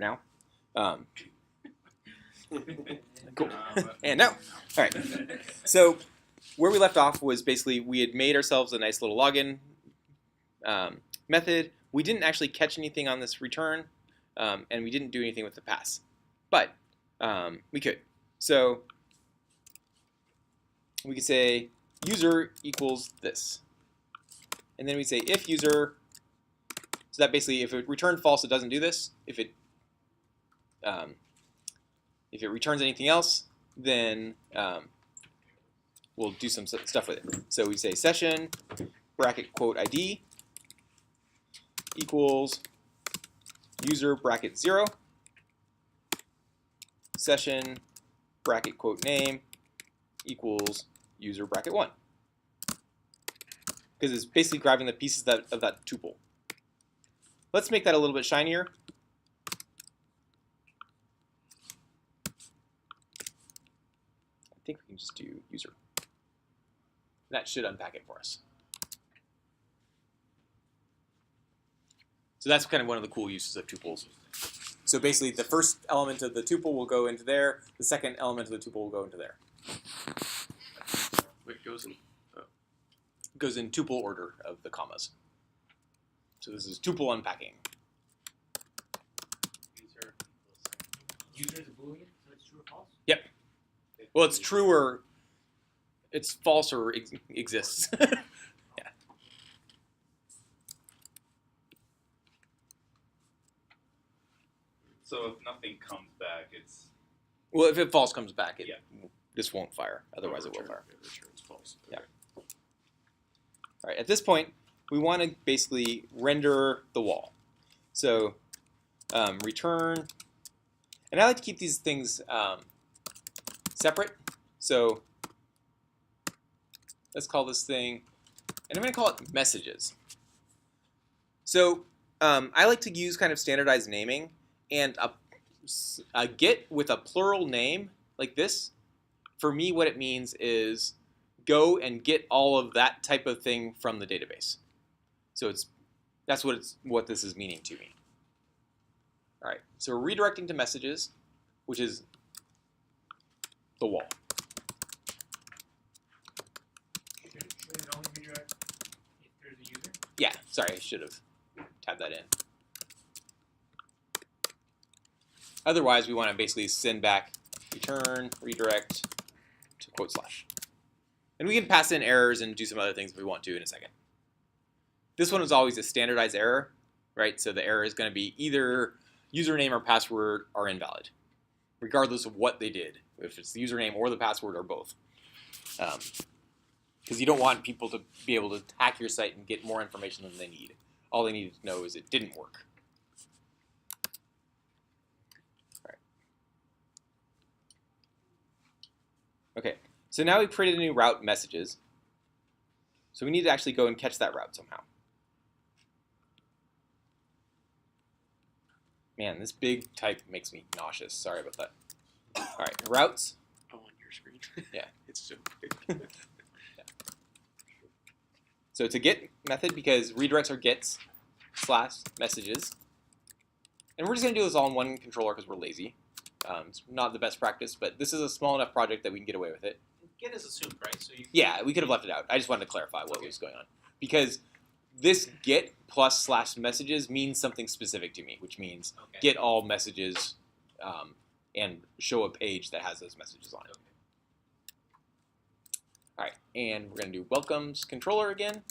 now. Cool. And no. All right. So where we left off was basically we had made ourselves a nice little login method. We didn't actually catch anything on this return, and we didn't do anything with the pass. But we could. So we could say user equals this. And then we say if user, so that basically if it returned false, it doesn't do this. If it returns anything else, then we'll do some stuff with it. So we say session bracket quote ID equals user bracket 0, session bracket quote name equals user bracket 1. Because it's basically grabbing the pieces of that tuple. Let's make that a little bit shinier. I think we can just do user. That should unpack it for us. So that's kind of one of the cool uses of tuples. So basically, the first element of the tuple will go into there. The second element of the tuple will go into there. Wait, goes in. Goes in tuple order of the commas. So this is tuple unpacking. User is a boolean, so it's true or false? Yep. Well, it's true or it's false or exists. Yeah. So if nothing comes back, it's Well, if it false comes back, Yeah. this won't fire. Otherwise, it will fire. It returns false. Yeah. All right. At this point, we want to basically render the wall. So return, and I like to keep these things separate. So let's call this thing, and I'm going to call it messages. So I like to use kind of standardized naming, and a get with a plural name like this, for me what it means is go and get all of that type of thing from the database. So that's what this is meaning to me. All right, so we're redirecting to messages, which is the wall. Should it only redirect if there's a user? Yeah, sorry, I should have tabbed that in. Otherwise, we want to basically send back return, redirect to quote slash. And we can pass in errors and do some other things if we want to in a second. This one is always a standardized error, right? So the error is going to be either username or password are invalid, regardless of what they did, if it's the username or the password or both. Because you don't want people to be able to hack your site and get more information than they need. All they need to know is it didn't work. All right. Okay, so now we've created a new route, messages. So we need to actually go and catch that route somehow. Man, this big type makes me nauseous. Sorry about that. All right, routes. Oh, on your screen. Yeah. It's so big. Yeah. So it's a get method because redirects are gets / messages. And we're just going to do this all in one controller because we're lazy. It's not the best practice, but this is a small enough project that we can get away with it. Get is assumed, right? So you Yeah, we could have left it out. I just wanted to clarify what was going on. Because this get plus / messages means something specific to me, which means get all messages and show a page that has those messages on it. Okay. All right, and we're going to do welcomes controller again.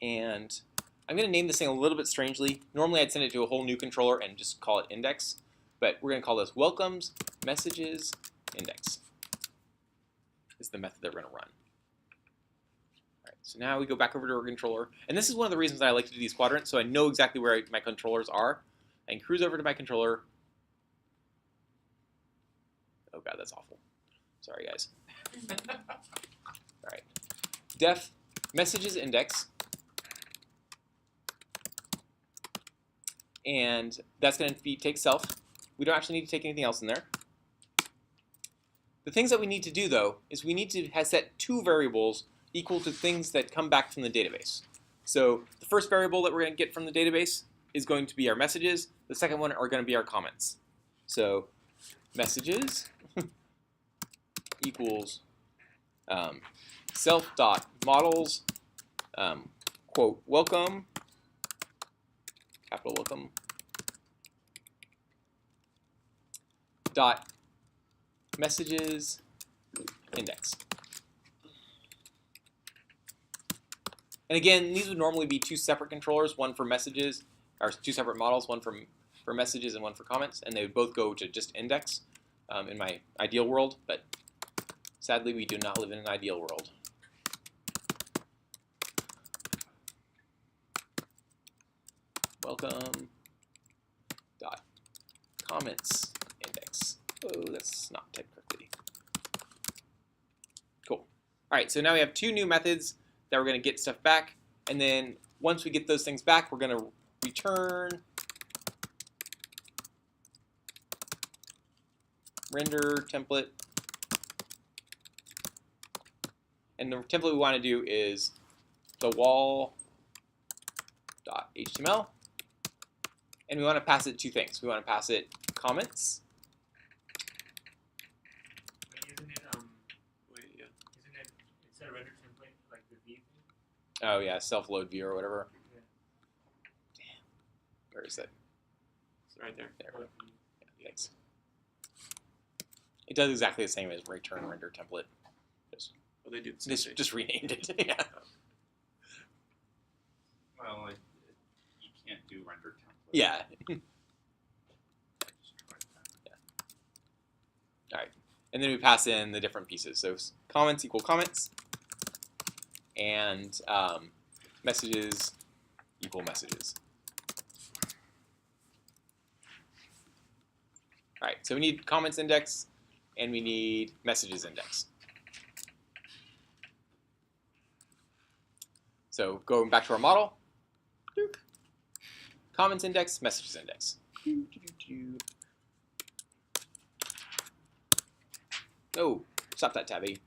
And I'm going to name this thing a little bit strangely. Normally I'd send it to a whole new controller and just call it index. But we're going to call this welcomes messages index. Is the method that we're going to run. All right, so now we go back over to our controller. And this is one of the reasons I like to do these quadrants, so I know exactly where my controllers are. I can cruise over to my controller. Oh god, that's awful. Sorry, guys. All right. Def messages index. And that's going to take self. We don't actually need to take anything else in there. The things that we need to do, though, is we need to set 2 variables equal to things that come back from the database. So the first variable that we're going to get from the database is going to be our messages. The second one are going to be our comments. So messages equals self.models quote welcome, capital welcome, dot messages index. And again, these would normally be two separate controllers, one for messages, or two separate models, one for messages and one for comments, and they would both go to just index in my ideal world, but sadly we do not live in an ideal world. Welcome dot comments index. Oh, that's not typed correctly. Cool. All right, so now we have two new methods that we're going to get stuff back, and then once we get those things back, we're going to return render template, and the template we want to do is the wall.html, and we want to pass it two things. We want to pass it comments. Isn't it Isn't it it's a render template like the V thing? Oh yeah, self-load view or whatever. Yeah. Damn. Where is it? It's right there. There we go. Yeah, thanks. It does exactly the same as return render template. Oh, they do the same thing. Just renamed it. Yeah. Well, you can't do render template. Yeah. Just try that. All right. And then we pass in the different pieces. So comments equal comments, and messages equal messages. All right. So we need comments index, and we need messages index. So going back to our model, comments index, messages index. Oh, stop that, Tabby.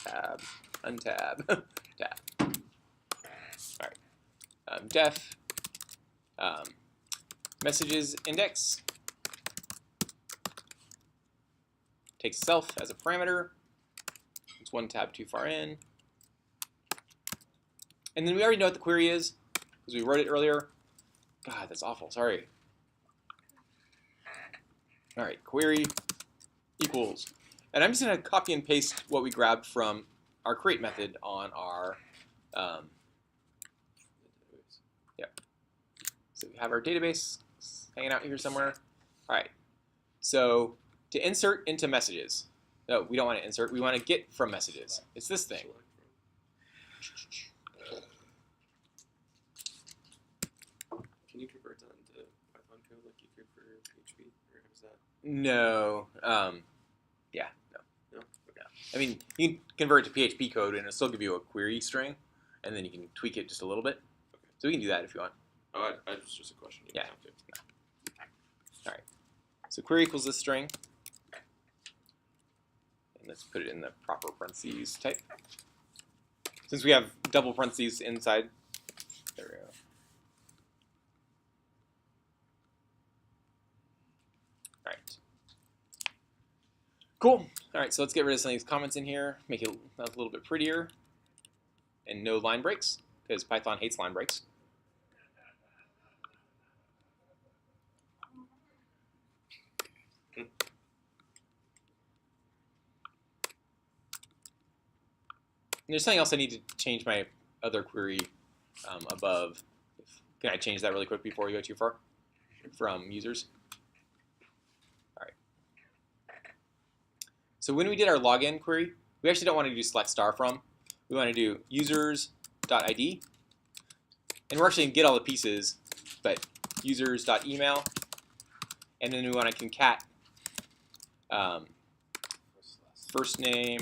Tab, untab, tab. All right. Def, messages index. Takes self as a parameter. It's one tab too far in. And then we already know what the query is because we wrote it earlier. God, that's awful. Sorry. All right, query equals. And I'm just going to copy and paste what we grabbed from our create method on our, So we have our database hanging out here somewhere. All right, so to insert into messages. No, we don't want to insert. We want to get from messages. It's this thing. Can you convert that into Python code like you could for PHP, or how does that? No. Yeah, no. No. Okay. I mean, you can convert it to PHP code, and it'll still give you a query string, and then you can tweak it just a little bit. Okay. So we can do that if you want. Oh, I was just a question. You Yeah. don't have to. All right. So query equals this string. And let's put it in the proper parentheses type. Since we have double parentheses inside, there we go. All right. Cool. All right, so let's get rid of some of these comments in here, make it a little bit prettier, and no line breaks, because Python hates line breaks. And there's something else I need to change my other query above. Can I change that really quick before we go too far? From users. All right. So when we did our login query, we actually don't want to do select star from. We want to do users.id. And we're actually going to get all the pieces, but users.email. And then we want to concat first name,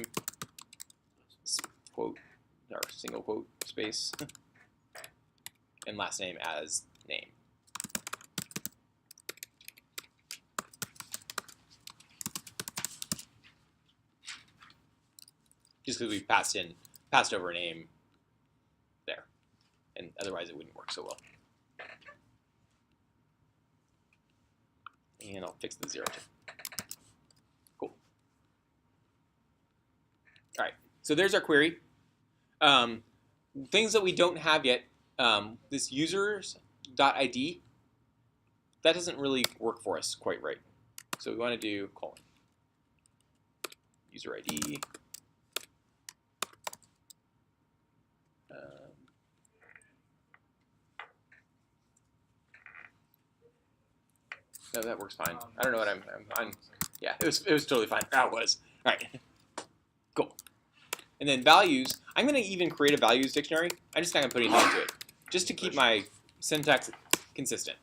quote, or single quote, space, and last name as name. Just because we passed in passed over a name there, and otherwise it wouldn't work so well. And I'll fix the 0 too. Cool. All right, so there's our query. Things that we don't have yet, this users.id, that doesn't really work for us quite right. So we want to do colon user ID. No, that works fine. I don't know what I'm yeah, it was totally fine. Ah, it was. All right, cool. And then values, I'm going to even create a values dictionary. I'm just not going to put anything into it, just to keep my syntax consistent.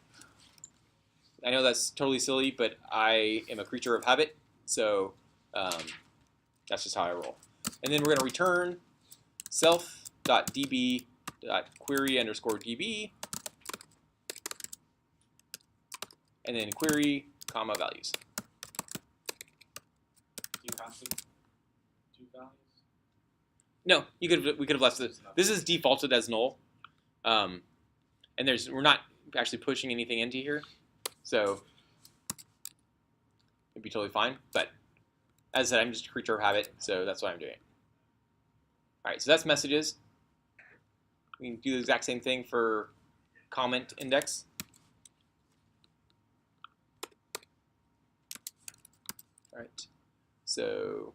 I know that's totally silly, but I am a creature of habit, so that's just how I roll. And then we're going to return self.db.query_db, and then query, comma, values. Do you have to do values? No, we could have left this. This is defaulted as null, and we're not actually pushing anything into here, so it'd be totally fine. But as I said, I'm just a creature of habit, so that's what I'm doing. All right, so that's messages. We can do the exact same thing for comment index. All right, so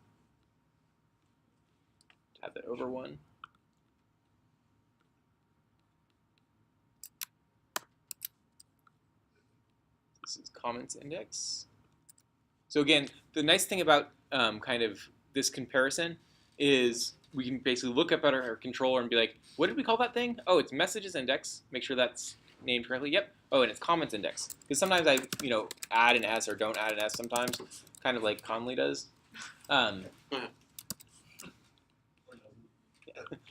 tab that over one. This is comments index. So again, the nice thing about kind of this comparison is we can basically look up at our controller and be like, what did we call that thing? Oh, it's messages index. Make sure that's named correctly. Yep. Oh, and it's comments index. Because sometimes I, add an S or don't add an S sometimes, kind of like Conley does. Or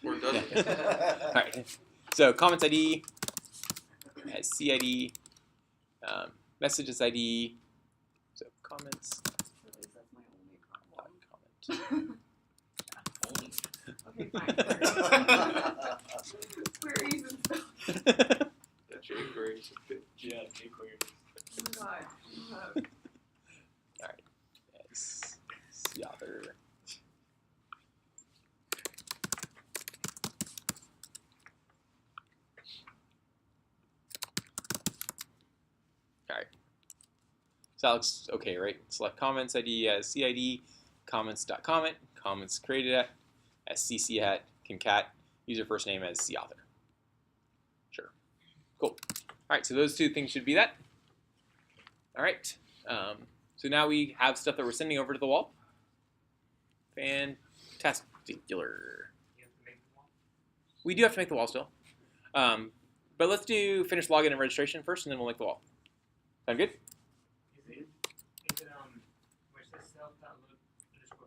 doesn't. Yeah. All right. So comments ID has CID, messages ID. So comments. Comment. Okay, fine. Queries and stuff. That jQuery is a bit. Yeah, jQuery. Oh my god. All right. Yes. The author. All right. So that looks okay, right? Select comments ID as CID, comments.comment, comments created at as CC at concat, user first name as cauthor. Sure. Cool. All right, so those two things should be that. All right. So now we have stuff that we're sending over to the wall. Fantastic. You have to make the wall. We do have to make the wall still. But let's do finish login and registration first, and then we'll make the wall. Sound good? Is it where it says self.load_view? Does that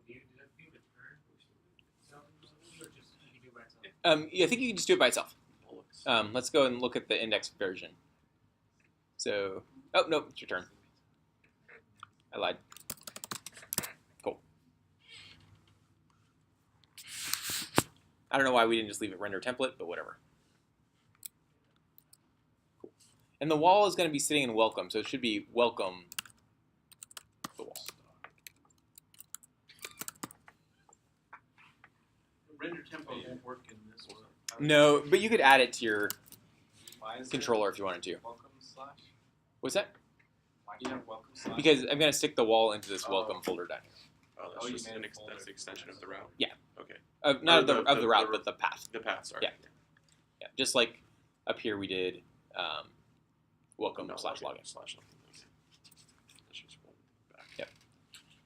view return self or just you can do it by itself? Yeah, I think you can just do it by itself. Let's go and look at the index version. So, oh, no, it's your turn. I lied. Cool. I don't know why we didn't just leave it render template, but whatever. Cool. And the wall is going to be sitting in welcome, so it should be welcome the wall. Render tempo won't work in this one. No, but you could add it to your Why is controller if you wanted to. welcome slash? What's that? Why do you have welcome slash? Because I'm going to stick the wall into this welcome Oh. folder down here. Oh, that's Oh, you just made a that's folder. the extension of the route. Yeah. Okay. Not Or of the the route, the- but the path. The path, sorry. Yeah. Yeah, just like up here we did welcome No, slash okay, login. slash login. Okay. Let's just roll back. Yep.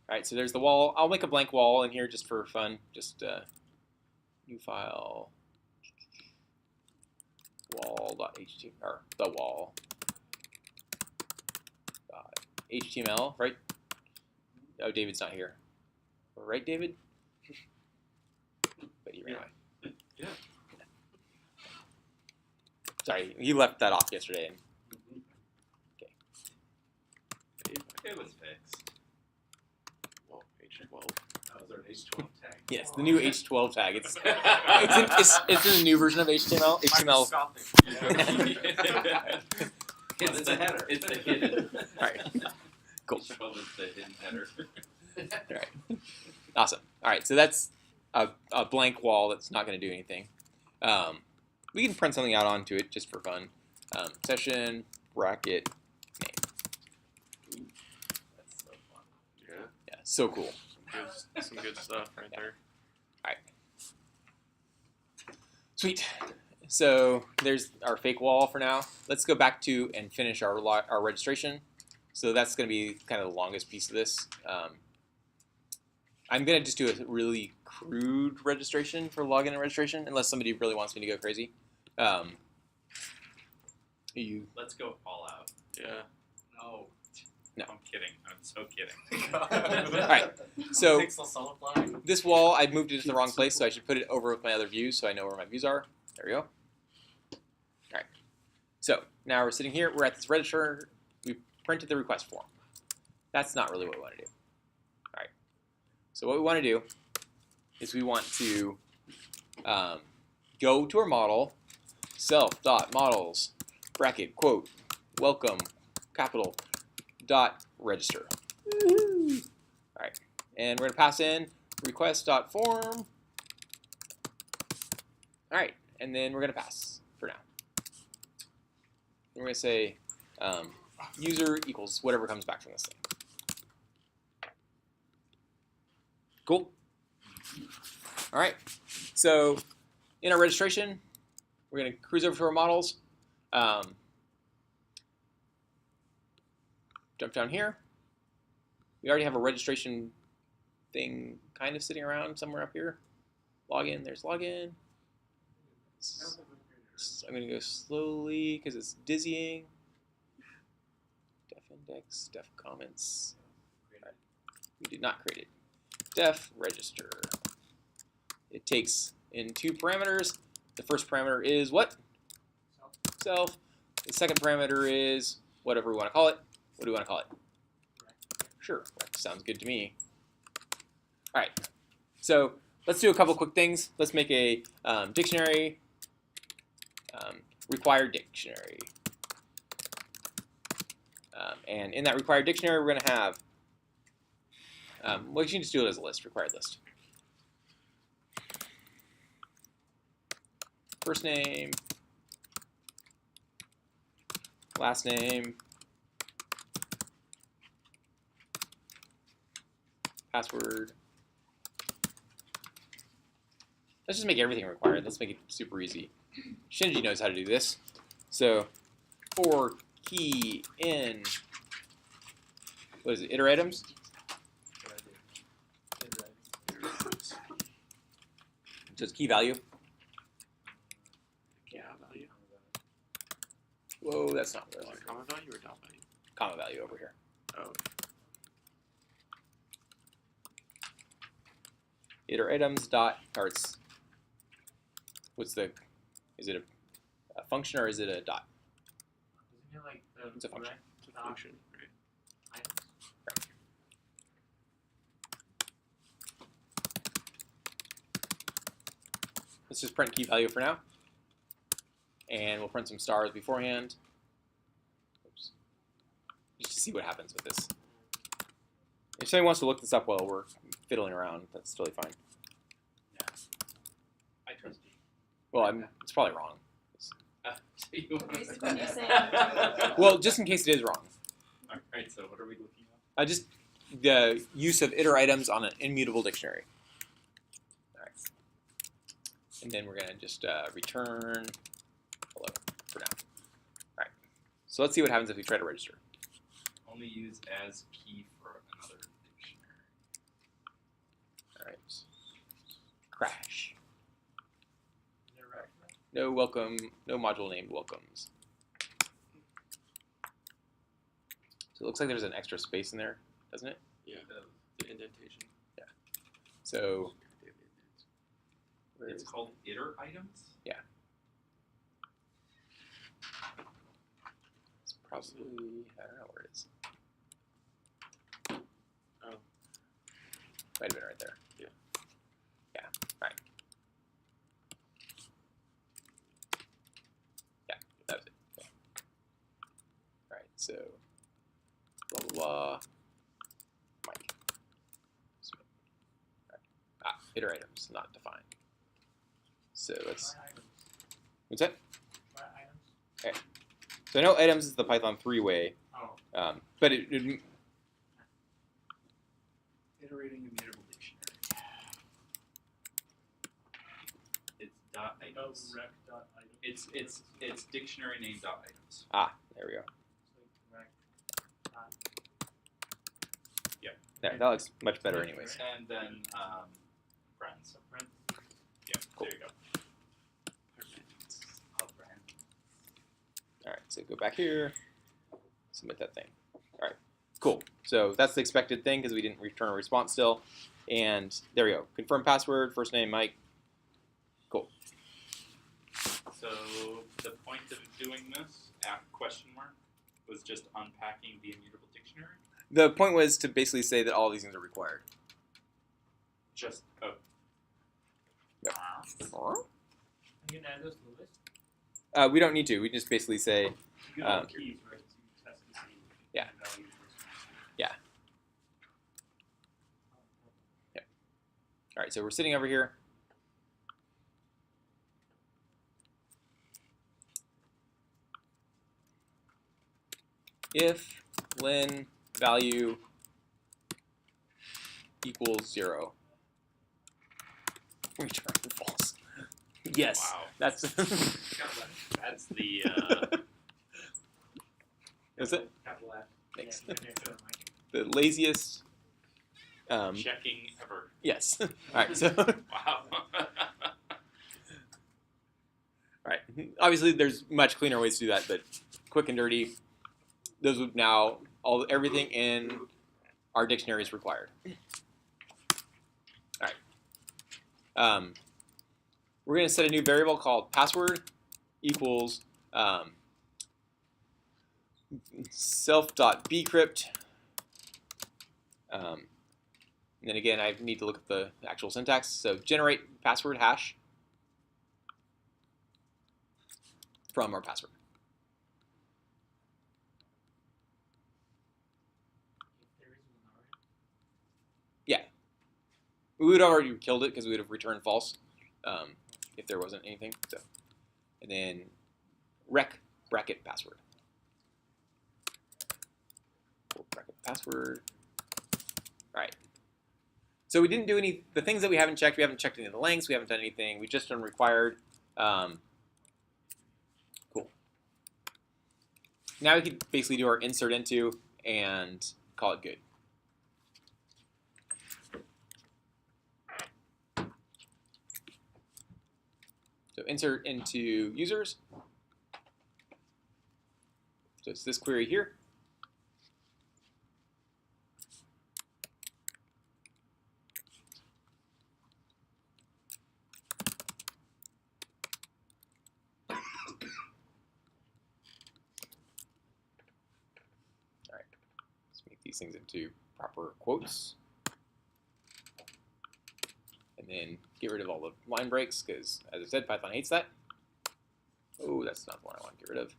All right, so there's the wall. I'll make a blank wall in here just for fun. Just new file wall.html or the wall .html, right? Oh, David's not here. Right, David? But he ran away. Yeah. Sorry, he left that off yesterday. It was fixed. Well, page 12. Those are H12 tags. Yes, the new H12 tag. It's in the new version of HTML. HTML. It's the header. It's the hidden. All right. Cool. H12 is the hidden header. All right. Awesome. All right. So that's a blank wall that's not going to do anything. We can print something out onto it just for fun. Session bracket name. That's so fun. Yeah. Yeah. So cool. Some good stuff right there. Sweet. So there's our fake wall for now. Let's go back to and finish our registration. So that's going to be kind of the longest piece of this. I'm going to just do a really crude registration for login and registration, unless somebody really wants me to go crazy. Let's go all out. Yeah. No. No. I'm kidding. I'm so kidding. All right. So Pixel solidify. this wall, I moved it to the wrong place, so I should put it over with my other views so I know where my views are. There we go. All right. So now we're sitting here. We're at this register. We printed the request form. That's not really what we want to do. All right. So what we want to do is we want to go to our model, self.models, bracket, quote, welcome, capital, dot register. All right. And we're going to pass in request.form. All right. And then we're going to pass for now. And we're going to say user equals whatever comes back from this thing. Cool. All right. So in our registration, we're going to cruise over to our models. Jump down here. We already have a registration thing kind of sitting around somewhere up here. Login. There's login. I'm going to go slowly because it's dizzying. Def index, def comments. Right. We did not create it. Def register. It takes in two parameters. The first parameter is what? Self. The second parameter is whatever we want to call it. What do we want to call it? Sure, that sounds good to me. All right, so let's do a couple quick things. Let's make a dictionary, required dictionary. And in that required dictionary, we're going to have, well, you can just do it as a list, required list. First name, last name, password. Let's just make everything required. Let's make it super easy. Shinji knows how to do this. So for key in, what is it, iter items? Just key value. Yeah, value. Whoa, that's not what I Is wanted. it comma value or dot value? Comma value over here. Oh. Iter items dot carts. What's the? Is it a function or is it a dot? Isn't it like the It's a function. It's a function, right? items? Let's just print key value for now, and we'll print some stars beforehand. Oops. Just to see what happens with this. If somebody wants to look this up while we're fiddling around, that's totally fine. Yeah. I trust you. Well, it's probably wrong. So you Basically, you're saying- Well, just in case it is wrong. Alright, so what are we looking at? Just the use of iter items on an immutable dictionary. All right. And then we're going to just return hello for now. All right. So let's see what happens if we try to register. Only use as key for another dictionary. All right. Crash. Is that right? No welcome. No module named welcomes. So it looks like there's an extra space in there, doesn't it? Yeah, the indentation. So where It's is- called iter items? it's probably, I don't know where it is. Might have been right there. Yeah. Yeah. All right. Yeah, that was it. Okay. All right. So blah blah blah. Mike. Smith. All right. Hitter items not defined. So let's. Try items. What's that? Try items. Okay. So I know items is the Python 3-way, Oh. but it Iterating immutable dictionary. It's dot items. Rec dot items. It's dictionary name dot items. there we go. So rec dot. There, that looks much better, anyways. And then friends. So parentheses. Yep. Cool. There you go. Oh, friends. All right, so go back here, submit that thing. All right, cool. So that's the expected thing because we didn't return a response still. And there we go. Confirm password, first name Mike. Cool. So the point of doing this at question mark was just unpacking the immutable dictionary. The point was to basically say that all these things are required. Just Yep. Wow. And you can add those to the list. We don't need to. We just basically say, You can add Um, keys, right? To test to see Yeah. the values. Yeah. all right, so we're sitting over here. If len value equals 0, return false. Yes, Wow. that's That's the is it Capital F. Thanks. Yeah, yeah, yeah, Mike. the laziest. checking ever. Yes. All right. So Wow. all right. Obviously, there's much cleaner ways to do that, but quick and dirty. Those would now everything in our dictionary is required. All right. We're going to set a new variable called password equals self.bcrypt. And then again, I need to look at the actual syntax. So generate password hash from our password. If there is one already. We would have already killed it because we would have returned false if there wasn't anything. So, and then rec bracket password. Bracket password. All right. So we didn't do any the things that we haven't checked. We haven't checked any of the lengths. We haven't done anything. We just done required. Cool. Now we can basically do our insert into and call it good. So insert into users. So it's this query here. All right, let's make these things into proper quotes. And then get rid of all the line breaks, because as I said, Python hates that. Oh, that's not the one I want to get rid of.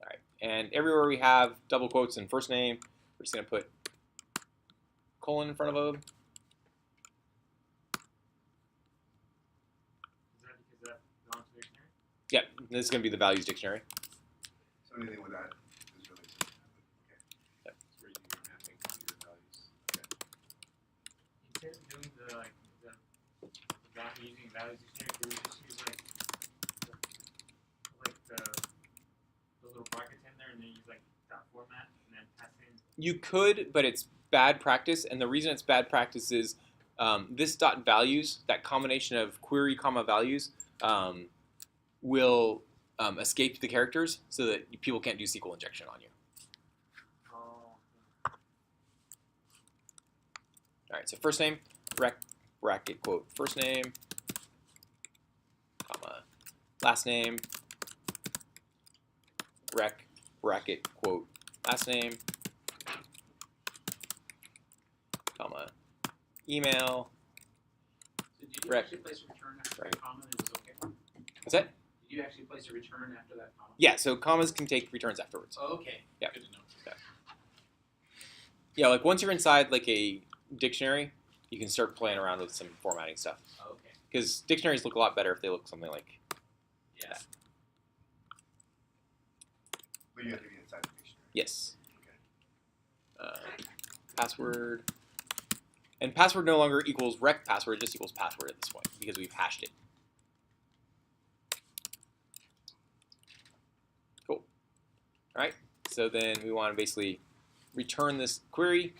All right, and everywhere we have double quotes in first name, we're just going to put colon in front of them. Is that because that belongs to the dictionary? Yep, this is going to be the values dictionary. So anything with that is really simple. Okay. That's where you do your mapping to your values. Instead of doing the using values dictionary, do we just use the little brackets in there and then use like dot format and then pass in. You could, but it's bad practice, and the reason it's bad practice is this dot values, that combination of query comma values, will escape the characters so that people can't do SQL injection on you. Oh. All right, so first name, bracket quote first name, comma last name, bracket quote last name, email. So did you Rec. actually place a return after Right. that comma and it was okay? What's that? Did you actually place a return after that comma? Yeah, so commas can take returns afterwards. Oh, okay. Yeah. Good to know. Yeah, like once you're inside like a dictionary, you can start playing around with some formatting stuff. Oh, okay. Because dictionaries look a lot better if they look something like Yeah. But you have to be inside the dictionary. yes. Okay. Password. And password no longer equals rec password, it just equals password at this point because we've hashed it. Cool. All right. So then we want to basically return this query.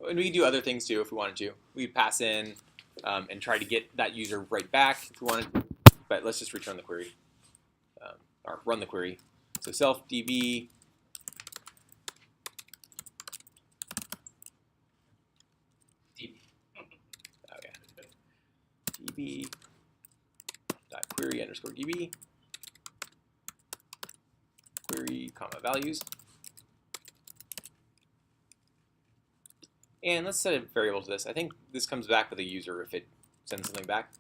And we can do other things too if we wanted to. We could pass in and try to get that user right back if we wanted. But let's just return the query or run the query. So self db DB. okay. db dot query underscore db query comma values. And let's set a variable to this. I think this comes back with a user if it sends something back.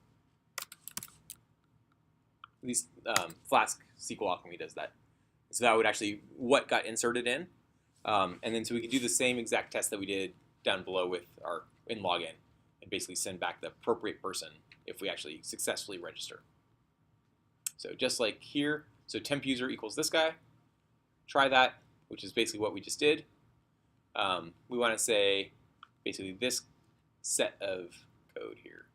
At least Flask SQL Alchemy does that. So that would actually what got inserted in. And then so we could do the same exact test that we did down below with our in login and basically send back the appropriate person if we actually successfully register. So just like here, so temp user equals this guy. Try that, which is basically what we just did. We want to say basically this set of code here.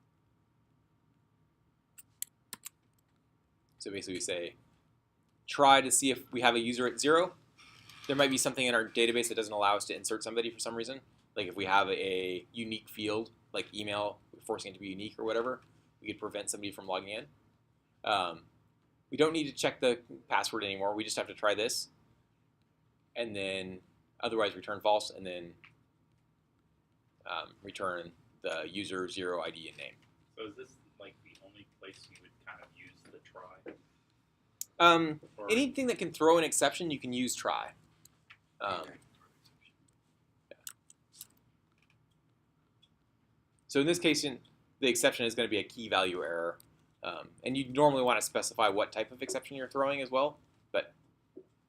So basically we say, try to see if we have a user at 0. There might be something in our database that doesn't allow us to insert somebody for some reason. Like if we have a unique field, like email, forcing it to be unique or whatever, we could prevent somebody from logging in. We don't need to check the password anymore. We just have to try this. And then otherwise return false, and then return the user 0 ID and name. So is this like the only place you would kind of use the try? Or- Anything that can throw an exception, you can use try. Okay. So in this case, the exception is going to be a key value error. And you normally want to specify what type of exception you're throwing as well. But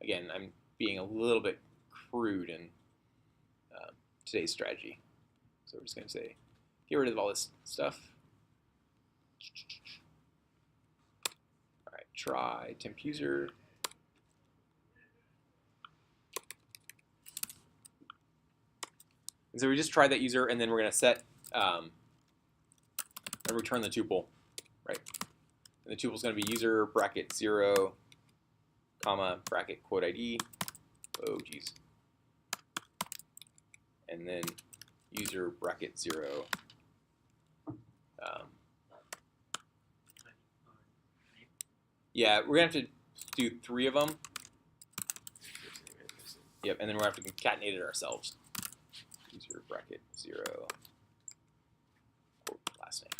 again, I'm being a little bit crude in today's strategy. So we're just going to say, get rid of all this stuff. All right, try temp user. And so we just tried that user, and then we're going to set and return the tuple, right? And the tuple is going to be user bracket 0, comma bracket quote ID. Oh, geez. And then user bracket 0. Yeah, we're going to have to do 3 of them. Yep, and then we're going to have to concatenate it ourselves. User bracket 0, quote, last name.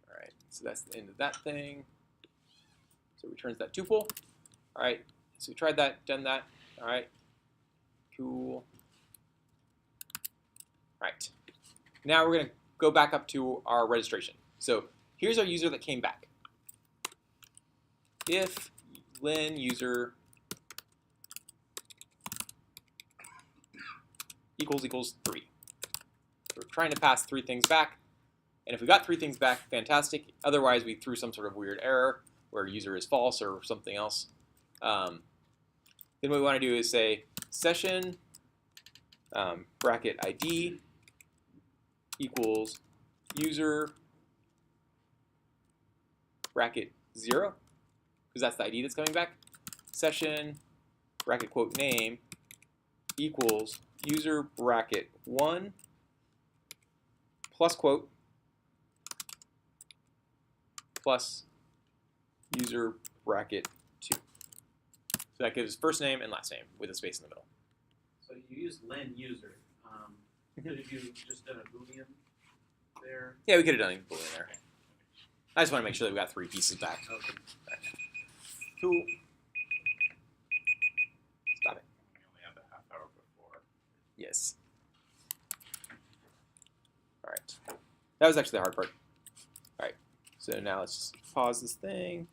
All right, so that's the end of that thing. So it returns that tuple. All right, so we tried that, done that. All right, cool. All right, now we're going to go back up to our registration. So here's our user that came back. If len user equals 3. So we're trying to pass 3 things back. And if we got 3 things back, fantastic. Otherwise, we threw some sort of weird error where user is false or something else. Then what we want to do is say session bracket ID equals user bracket 0, because that's the ID that's coming back. Session bracket quote name equals user bracket 1 plus quote plus user bracket 2. So that gives first name and last name with a space in the middle. So you use len user. Could have you just done a boolean there? Yeah, we could have done a boolean there. I just want to make sure that we got 3 pieces back. Okay. Cool. Yes. All right. That was actually the hard part. All right. So now let's just pause this thing.